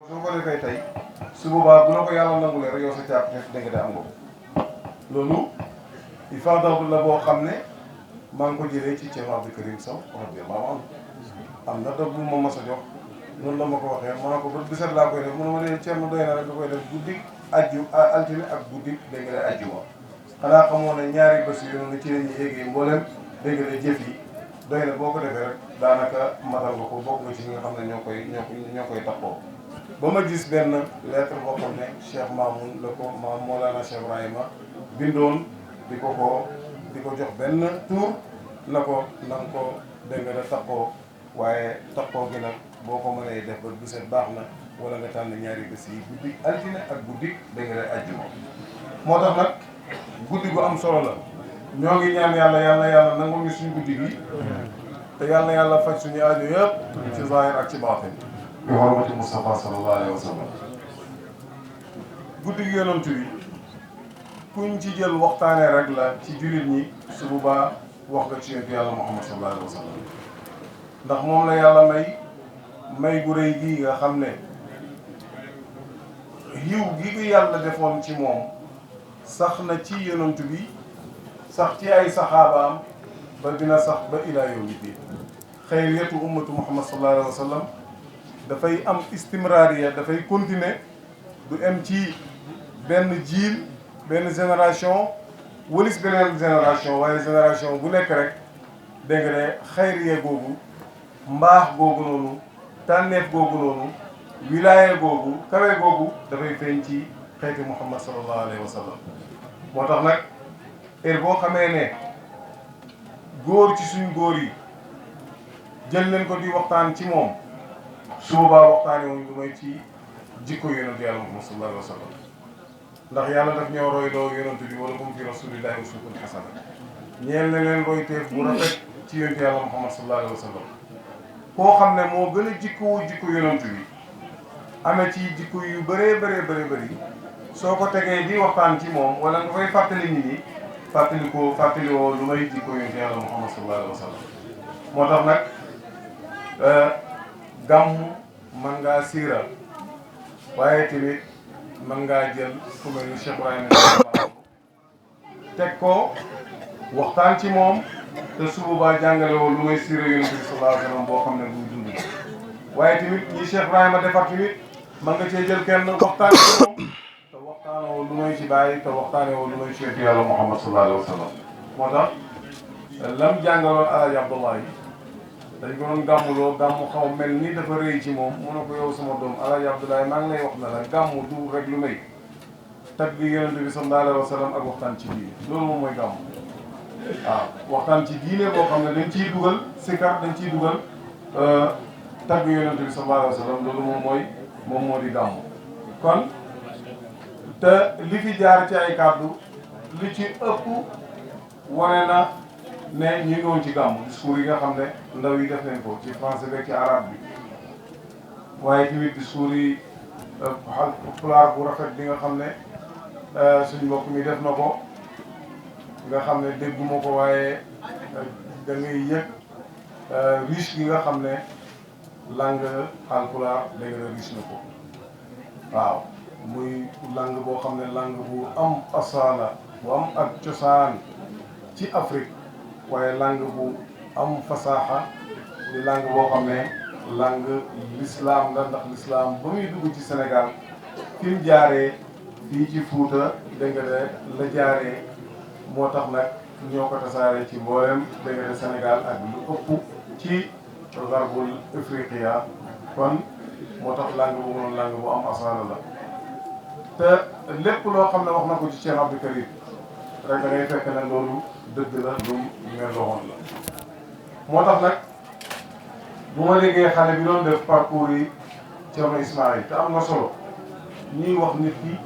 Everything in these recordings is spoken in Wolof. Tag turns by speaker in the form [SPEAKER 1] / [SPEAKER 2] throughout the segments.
[SPEAKER 1] soo ko defee tey su boobaa bu la ko yàlla nangulee rek yow sa caap nekk dégg nga am nga loolu ifaadatu la boo xam ne maa ngi ko jëlee ci Thierno Abdou Karim Sow radiyallahu anhu am na dog bu ma mos a jox noonu la ma ko waxee ma ne ko ba bisat laa koy def mu ne ma ne Thierno doy na rek da koy def guddi altine ak guddi dégg nga ajjuma xanaa xamoon ne ñaari bés yu noonu ci la ñuy yéegee mboolem dégg nga jëf yi doy na boo ko defee rek daanaka matal nga ko bokk nga ci ñi nga xam ne ñoo koy taxoo ba ma gis benn lettre boo xam ne Cheikh Mamoun la ko maam Mawlana Cheikh Ibrahima bindoon di ko jox benn tour na ko na nga ko dégg nga taxoo waaye taxoo gi nag boo ko mënee def ba biset baax na wala nga tànn ñaari bés yi guddi altine ak guddi dégg nga ajjuma moo tax nag guddi gu am solo la ñoo ngi ñaan yàlla nangul ñu suñu guddi gi te yàlla faj suñu aajo yëpp ci zahir ak ci baatin bi hormati Mustafa sallallahu alayhi wa sallam guddi gi yonent bi kuñ ci jël waxtaanee rek la ci jullit ñi su boobaa wax nga ci yonent yàlla Muhammad sallallahu alayhi wa sallam ndax moom la yàlla may gu rëy gii nga xam ne yiw gi yàlla defoon ci moom sax na ci yonent bi sax ci ay saxaabaam ba dina sax ba ilaa yawmi diin xayriyatu ummatu Muhammad sallallahu alayhi wa sallam dafay am istimraariya dafay continuer du em ci benn jiil benn génération wëlis beneen génération waaye génération bu nekk rek dégg nga ne xayriya googu mbaax googu noonu tànneef googu noonu wilaaya googu kawe googu dafay feeñ ci xeeti Muhammad sallallahu alayhi wa sallam moo tax nag heure boo xamee ne góor ci suñ góor yi jël leen ko di waxtaan ci moom su boobaa waxtaanee wuñ lu may ci jikko yonent yàlla Muhammad sallallahu alayhi wa sallam ndax yàlla daf ñoo roy loo yonent bi wala kum fi rasulillahi uswatun hasana ñeel na leen roy teef bu rafet ci yonent yàlla Muhammad sallallahu alayhi wa sallam koo xam ne moo gën a jikko yonent bi amee ci jikko yu bëree bëri soo ko tegee di waxtaan ci moom wala nga koy fàttali nit ñi fàttaliwoo lu may jikko yonent yàlla Muhammad sallallahu alayhi wa sallam moo tax nag gàmmu mën ngaa siira waaye tamit mën ngaa jël ku mel ni Cheikh Ibrahima teg ko waxtaan ci moom te su boobaa jàngale woo lu may siira yonent bi sallallahu alayhi wa sallam boo xam ne buy dund waaye tamit ñi Cheikh Ibrahima defar tamit mën nga cee jël kenn waxtaan ci moom te waxtaanoo lu may ci bàyyi te waxtaanoo lu may ci yàlla Muhammad sallallahu alayhi wa sallam moo tax lam jàngaloon Alaaji Abdoulaye dañ ko doon gàmmuloo gàmmu xaw mel ni dafa rëy ci moom mu ne ko yow sama doom Alaaji Abdoulaye maa ngi lay wax na la gàmmu du rek lu may tagg yonent bi sallallahu alayhi wa sallam ak waxtaan ci diine loolu moom mooy gàmmu waaw waxtaan ci diine boo xam ne dañ ciy dugal sikar dañ ciy dugal tagg yonent bi sallallahu alayhi wa sallam loolu moom moo di gàmmu kon te li fi jaar ci ay kàddu li ci ëpp wane na ne ñu ngi woon ci gàmmu discours yi nga xam ne ndaw yi def nañ ko ci français beeg ci arabe bi waaye tamit discours yi pulaar bu rafet bi nga xam ne suñ mbokk mi def na ko nga xam ne dégguma ko waaye da ngay yëg riche gi nga xam ne langue alpulaar dégg na riche na ko waaw muy langue boo xam ne langue bu am asaala bu am ak cosaan ci Afrique waaye langue bu am fasaaxa di langue boo xam ne langue l'islam la ndax l'islam ba muy dugg ci Sénégal fi mu jaaree fii ci Fuuta dégg nga la jaaree moo tax nag ñoo ko tasaaree ci mboolem dégg nga Sénégal ak lu ëpp ci garbul Afriqiya kon moo tax langue bu noonu langue bu am asaala la te lépp loo xam ne wax na ko ci Cheikh Abdou Karim rek da ngay fekk ne loolu dëgg la lu ngeen waxoon la moo tax nag bu ma déggee xale bi doon def parcours yi Thierno Ismaïl te am na solo ñuy wax nit ki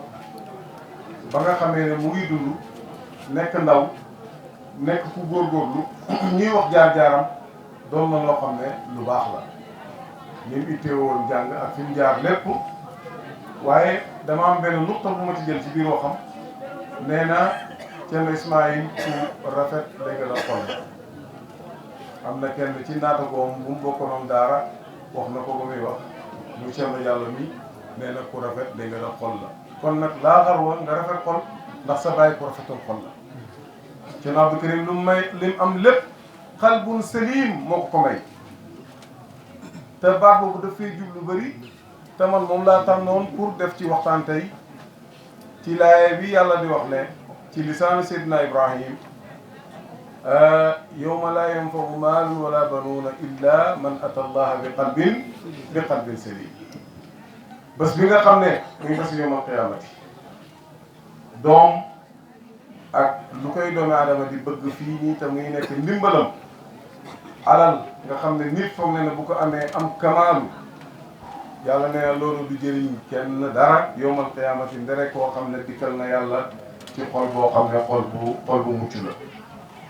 [SPEAKER 1] ba nga xamee ne mu ngi dund nekk ndaw nekk ku góorgóorlu ñuy wax jaar-jaaram doon na loo xam ne lu baax la ni mu itteewoon jàng ak fi mu jaar lépp waaye dama am benn nuqta bu ma ci jël ci biir waxam nee na Thierno Ismaïl ku rafet dégg la xol am na kenn ci naatagoom bu mu bokkoonoon daara wax na ko ba muy wax mu Thierno Diallo mi nee na ku rafet dégg nga xol la kon nag laa xarwa nga rafet xol ndax sa bàyyi ku rafetal xol la ci Abdou Karim lu may lim am lépp xalbun salim moo ko may te baat boobu daf fay jublu bëri te man moom laa tànnoon pour def ci waxtaan tey ci laaye bi yàlla di wax ne ci lisaanu Seydina Ibrahim yawma laa yanfau maalun wala banuuna illa man ata allaha bi qalbin salim bés bi nga xam ne muy bés yawmal qiyaamati doom ak lu koy doomi aadama di bëgg fii nii te muy nekk ndimbalam alal nga xam ne nit foog ne bu ko amee am kamaalu yàlla ne loolu du jëriñ kenn dara yawmal qiyaamati ndere koo xam ne dikkal na yàlla ci xol boo xam ne xol bu mucc la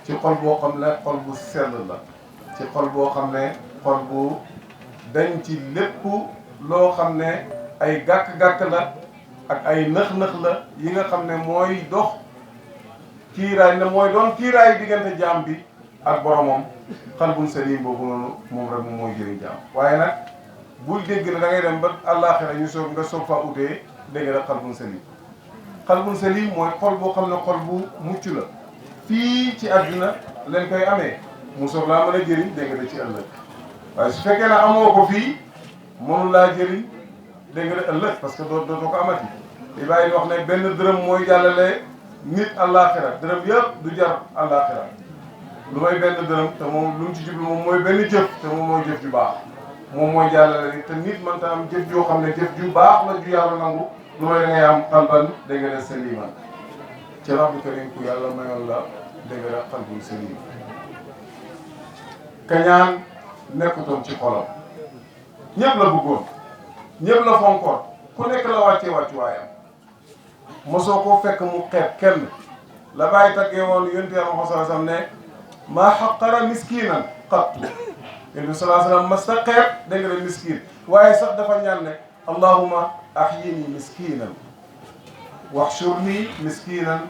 [SPEAKER 1] ci xol boo xam ne xol bu sell la ci xol boo xam ne xol bu dañ ci lépp loo xam ne ay gàkk-gàkk la ak ay nëx-nëx la yi nga xam ne mooy dox kiiraay ne mooy doon kiiraay diggante jaam bi ak boromam xalbun salim boobu noonu moom rek moom mooy jëriñ jaam waaye nag bul dégg ne da ngay dem ba àllaaxira ñu soog nga soog faa utee dégg nga xalbun salim mooy xol boo xam ne xol bu mucc la fii ci àdduna leen koy amee mu soog laa mën a jëriñ dégg nga ci ëllëg waaye su fekkee ne amoo ko fii mënu laa jëriñ dégg nga ëllëg parce que doo ko amati li bàyyi wax ne benn dërëm mooy jàllale nit àllaaxira dërëm yëpp du jar àllaaxira lu may benn dërëm te moom lu mu ci jublu moom mooy benn jëf te moom mooy jëf ju baax moom mooy jàllale ni te nit man ta am jëf joo xam ne jëf ju baax la ju yàlla nangu lu may da ngay am xalban dégg nga ne saliman ci Abdou Karim ku yàlla mayoon la dégg nga xalbun salim kañaan nekkutoon ci xolam ñëpp la bëggoon ñëpp la fonkoon ku nekk la wàccee wàccuwaayam mosoo koo fekk mu xeeb kenn la bàyyi taggee woon yonent Yàlla Muhammad sallallahu alayhi wasallam ne maa xaqara miskinan qattu yonent bi sallallahu alayhi wasallam mas ta xeeb dégg nga miskin waaye sax dafa ñaan ne allahumma ahyini miskinan waxshurni miskinan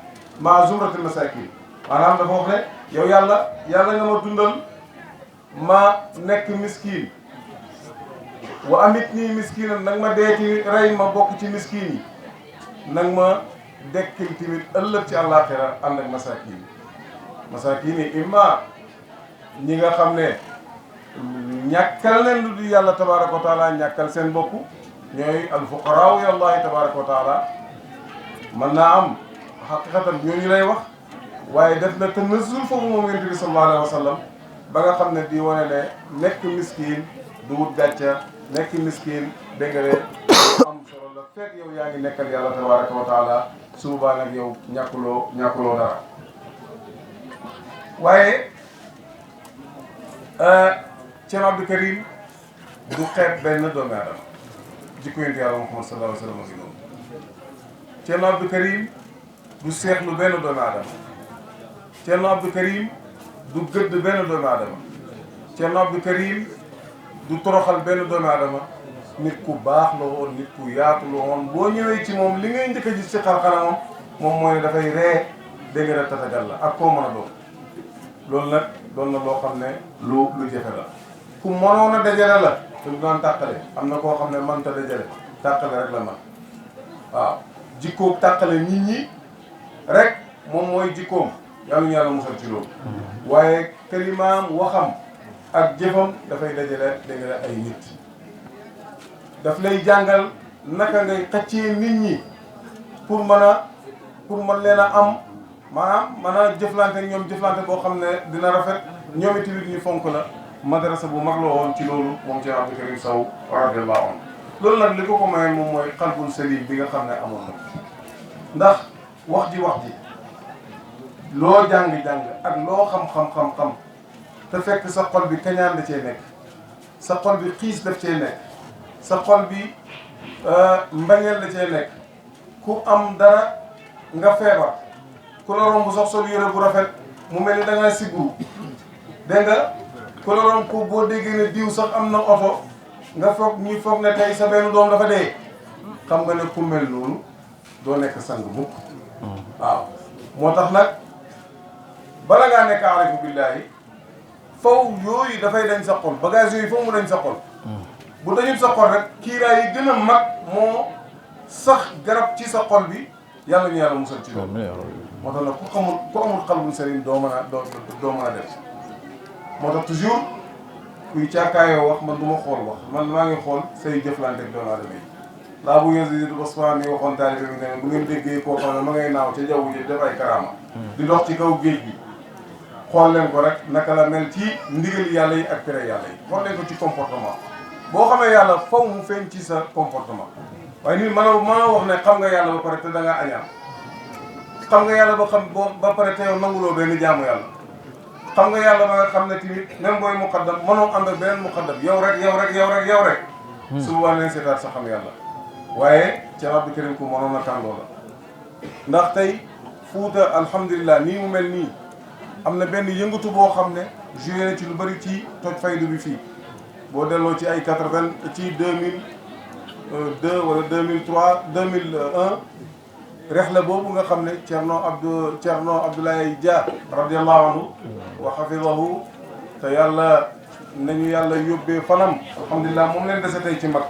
[SPEAKER 1] maa zumratil masakin maanaam dafa wax ne yow yàlla nga ma dundal ma nekk miskin wa amit nii miskinan nag ma deeti rey ma bokk ci miskin yi nag ma dekkil tamit ëllëg ci àllaaxira ànd ak masakin yi imma ñi nga xam ne ñàkkal leen lu di yàlla tabaraka wa taala ñàkkal seen bopp ñooy alfuqaraaw yàllahi tabaraka wa taala mën naa am xaqiqatan ñooñu lay wax waaye def na tanazul foofu moom yonent bi sallallahu alayhi wa sallam ba nga xam ne di wane ne nekk miskin du wut gàcca nekk miskin dégg nga am solo la fekk yow yaa ngi nekkal yàlla tabaraka wa taala suubaa nag yow ñàkkuloo dara waaye Cheikh Abdou Karim du xeeb benn doomu aadama jikko yonent yàlla Muhammad sallallahu alayhi wa sallam noonu Cheikh Abdou Karim du seexlu benn doomu aadama Cheikh Abdou Karim du gëdd benn doomu aadama Cheikh Abdou Karim du toroxal benn doomu aadama nit ku baax la woon nit ku yaatu la woon boo ñëwee ci moom li ngay njëkk a gis ci xar-xaramam moom mooy ne dafay ree dégg nga tatagal la ak koo mën a doon loolu nag doon na loo xam ne lu jafe la ku mënoon a dajale la te du daan tàqale am na koo xam ne mënta dajale tàqale rek la man waaw jikkoom tàqale nit ñi rek moom mooy jikkoom yàlla ñu yàlla musal ci loolu waaye kalimaam waxam ak jëfam dafay dajale dégg nga ay nit daf lay jàngal naka ngay xëccee nit ñi pour mën leen a am maanaam mën a jëflante ñoom jëflante boo xam ne dina rafet ñoom itamit ñu fonk la madrasa bu mag la woon ci loolu moom ci Abdou Karim Sow radiyallahu anhu loolu nag li ko mayoon moom mooy xalbun salim bi nga xam ne amoon na ndax wax ji loo jàng-jàng ak loo xam-xam te fekk sa xol bi kañaan da cee nekk sa xol bi xiis daf cee nekk sa xol bi mbañeel da cee nekk ku am dara nga feebar ku la romb sax sol yére bu rafet mu mel ni da ngaa siburu dégg nga ku la romb ko boo déggee ne diw sax am na oto nga foog ñuy foog ne tey sa benn doom dafa dee xam nga ne ku mel noonu doo nekk sang mukk waaw moo tax nag bala ngaa nekk aarifu billaahi faw yooyu dafay dañ sa xol bagage yooyu faw mu dañ sa xol bu dañul sa xol rek kiiraay yi gën a mag moo sax garab ci sa xol bi yàlla ñu yàlla musal ci loolu. moo tax nag ku amul xalbun saliim doo mën a def moo tax toujours kuy càkkaayoo wax man du ma xool wax man maa ngi xool say jëflante ak doomu aadama yi laa bu Yaziid Bustami mi waxoon taalibe bi ne bu ngeen déggee koo xam ne ma ngay naaw ca jaww ji def ay karaama di dox ci kaw géej gi xool leen ko rek naka la mel ci ndigal yàlla yi ak tere yàlla yi xool leen ko ci comportement boo xamee yàlla faw mu feeñ ci sa comportement waaye nit mënoo wax ne xam nga yàlla ba pare te da ngaa añaan xam nga yàlla ba pare te yow nanguloo benn jaamu yàlla xam nga yàlla ba nga xam ne tamit même booy muqaddam mënoo ànd ak beneen muqaddam yow rek su boobaa leen seetaat sa xam yàlla waaye ci Abdou Karim ku mënoon a tàngoo la ndax tey Fuuta alhamdulilah nii mu mel nii am na benn yëngatu boo xam ne joué na ci lu bëri ci toj faydu bi fii boo delloo ci ay 80 ci 2002 wala 2003 2001 rexla boobu nga xam ne Cerno Abdoulaye Dia radiallahu anhu wa hafidahu te yàlla nañu yàlla yóbbee fanam alhamdulilah moom leen dese tey ci mag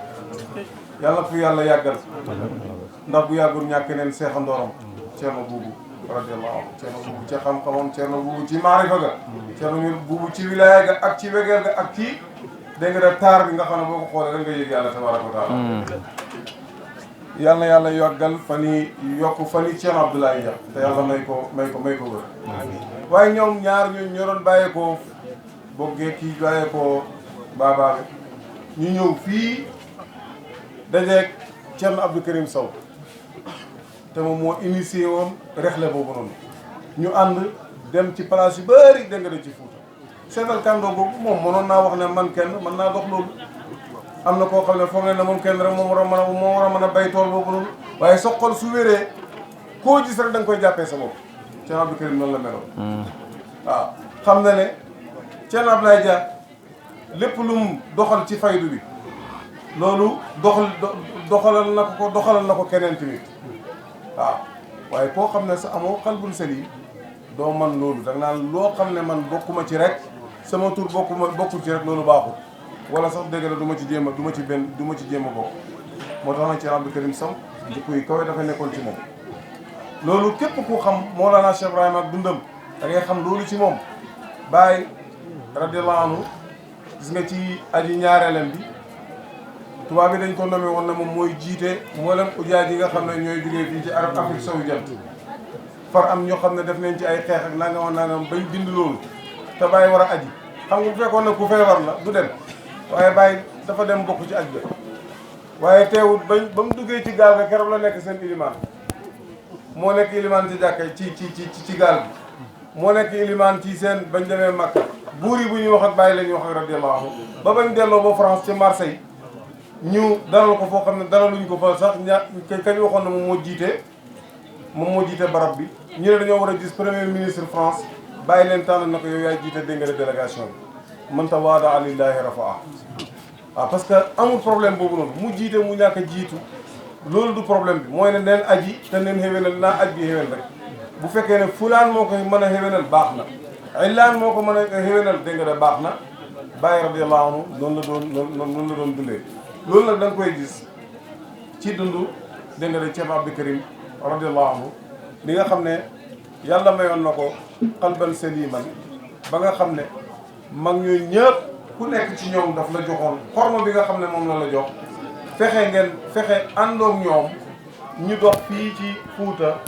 [SPEAKER 1] yàlla fu yàlla yàggal ndax bu yàggul ñàkk neen seexandooram Cerno buubu radiallahu anhu Cerno buubu ci xam-xamam Cerno buubu ci maarifa ga Cerno buubu ci wilaya ga ak ci wegeel ga ak ci dégg nga taar bi nga xam ne boo ko xoolee rek nga yëg yàlla tabaraka wa taala yal na yàlla yàggal fan yi yokk fan yi Cerno Abdoulaye Dia te yàlla may ko wër waaye ñoom ñaar ñu ñoo doon bàyyeekoo boggee kii bàyyeekoo baabaabe ñu ñëw fii dajeeg Cerno Abdou Karim Sow te moom moo initié woon rexle boobu noonu ñu ànd dem ci place yu bëri dégg nga ci Fuuta seetal kàndoo boobu moom mënoon naa wax ne man kenn mën naa dox loolu am na koo xam ne foog ne moom kenn rek moom war a mën a bay tool boobu noonu waaye sa xol su wéree koo gis rek da nga koy jàppee sa bopp Cerno Abdou Karim noonu la meloon waaw xam na ne Cerno Abdoulaye Dia lépp lu mu doxal ci faydu bi loolu doxalal na ko keneen tamit waaw waaye koo xam ne sa amoo xalbun saliim doo man loolu da nga naan loo xam ne man bokkuma ci rek sama tur bokkul ci rek loolu baaxul wala sax dëgg la du ma ci jéem a bokk moo tax nag Cerno Abdou Karim Sow jikko yi kawe dafa nekkoon ci moom loolu képp ku xam Mawlana Cheikh Ibrahima ak dundam da ngay xam loolu ci moom Baye radiyallahu anhu gis nga ci aji ñaareelam bi tubaab bi dañ ko nommé woon na moom mooy jiite mboolem ujaaj yi nga xam ne ñooy jógee fii ci Afrique sowu jant far am ñoo xam ne def nañ ci ay xeex ak nangam bañ bind loolu te Baye war a aji xam nga bu fekkoon ne ku feebar la du dem waaye Baye dafa dem bokk ci aj ga waaye teewut ba mu duggee ci gaal ga keroog la nekk seen ilimaan moo nekk ilimaan ci jàkka ci gaal bi moo nekk ilimaan ci seen bañ demee Makka buur yi bu ñuy wax ak Baye la ñuy wax ak radiyallahu anhu ba bañ delloo ba France ci Marseille ñu dalal ko foo xam ne dalaluñ ko fa sax kañ waxoon na moom moo jiite barab bi ñu ne dañoo war a gis premier ministre France bàyyi leen tànn na ko yow yaay jiite dégg nga délégation bi mën ta waada lillahi rafaa waaw parce que amul problème boobu noonu mu jiite mu ñàkk a jiitu loolu du problème bi mooy ne neen aji te neen xéwénal naa aj bi xéwén rek bu fekkee ne fulaan moo ko mën a xéwénal baax na illaan moo ko mën a xéwénal dégg nga baax na Baye radiyallahu anhu noonu la doon dundee loolu nag da nga koy gis ci dund dégg nga Cerno Abdou Karim radiyallahu anhu li nga xam ne yàlla mayoon na ko qalban saliman ba nga xam ne mag ñooy ñëpp ku nekk ci ñoom daf la joxoon xorma bi nga xam ne moom la jox fexe àndoog ñoom ñu dox fii ci Fuuta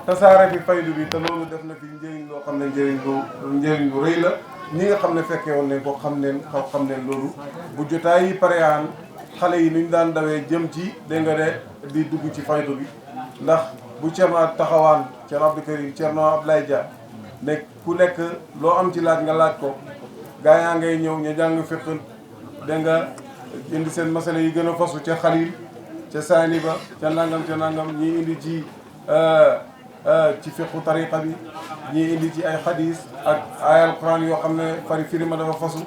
[SPEAKER 1] tasaare fi faydu bi te loolu def na fi njëriñ loo xam ne njëriñ lu rëy la ñi nga xam ne fekkee woon nañ ko xam neen loolu bu jotaay yi pareyaan xale yi nuñ daan dawee jëm ci dégg nga di dugg ci faydu bi ndax bu Cerno taxawaan Cerno Abdou Karim Cerno Abdoulaye Dia ne ku nekk loo am ci laaj nga laaj ko gaa yaa ngay ñëw ñu jàng fiq dégg nga indi seen masala yi gën a fasu ca Xalil ca Saani ba ca nangam ñii indi ci fiqu tariqa bi ñii indi ci ay xadis ak ayal quran yoo xam ne fari firima dafa fasu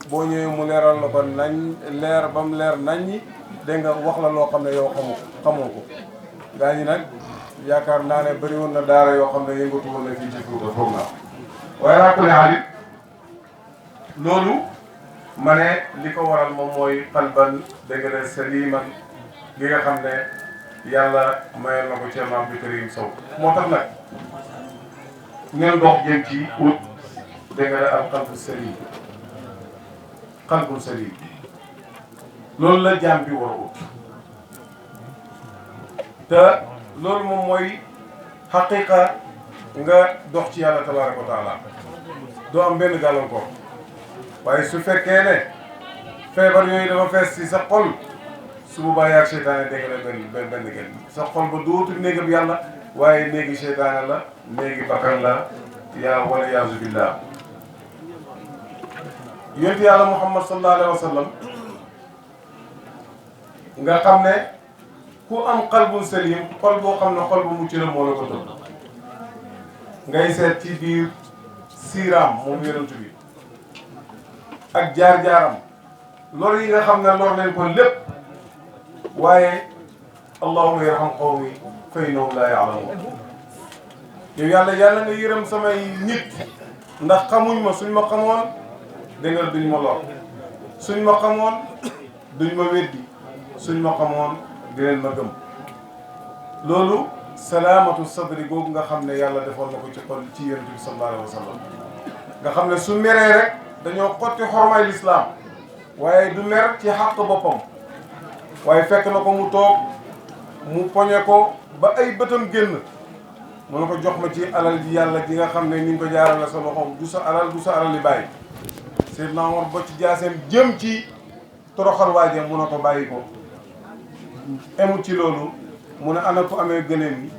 [SPEAKER 1] boo ñëwee mu leeral la ko nañ leer ba mu leer nañ ñi dégg nga wax la loo xam ne yow xamoo ko gaa ñi nag yaakaar naa ne bëri woon na daara yoo xam ne yëngatu woon na fii ci Fuuta foog naa waaye rakkule xaalit loolu ma ne li ko waral moom mooy xalban dégg nga saliman gi nga xam ne yàlla mayal na ko Thierno Abdou Karim Sow moo tax nag ngeen dox jëm ci ut dégg nga al qalbu salim qalbu salim loolu la jaam bi war a ut te loolu moom mooy xaqiqa nga dox ci yàlla tabaraka wa taala doo am benn gàllankoor waaye su fekkee ne feebar yooyu dafa fees ci sa xol su boobaa yaa seytaane dégg na benn gën sa xol ba dootul néegam yàlla waaye néegi seytaane la néegi bakkan la yaa wala yaasu billah yonent yàlla muhammad sallallahu alayhi wa sallam nga xam ne ku am qalbun salim xol boo xam ne xol bu mucc la moo la ko tëb ngay seet ci biir siiraam moom yonent bi ak jaar-jaaram lor yi nga xam ne lor leen ko lépp waaye allahumma yarham qawmi fa innahum laa ya'lamuun yow yàlla nga yërëm samay nit ndax xamuñ ma suñ ma xamoon dégg nga duñ ma lor suñ ma xamoon duñ ma weddi suñ ma xamoon dinañ ma gëm loolu salaamatu sadri googu nga xam ne yàlla defoon na ko ci xol ci yonent bi sallallahu alayhi wa sallam nga xam ne su meree rek dañoo xotti xormaay lislaam waaye du mer ci xàq boppam waaye fekk na ko mu toog mu poñe ko ba ay bëtam génn mu ne ko jox ma ci alal ji yàlla ji nga xam ne ni nga ko jaarale sa loxoom du sa alal li bàyyi Seydina Omar ba ci jaaseem jëm ci toroxal waaje mu ne ko bàyyi ko emut ci loolu mu ne ana ko amee gëneen yi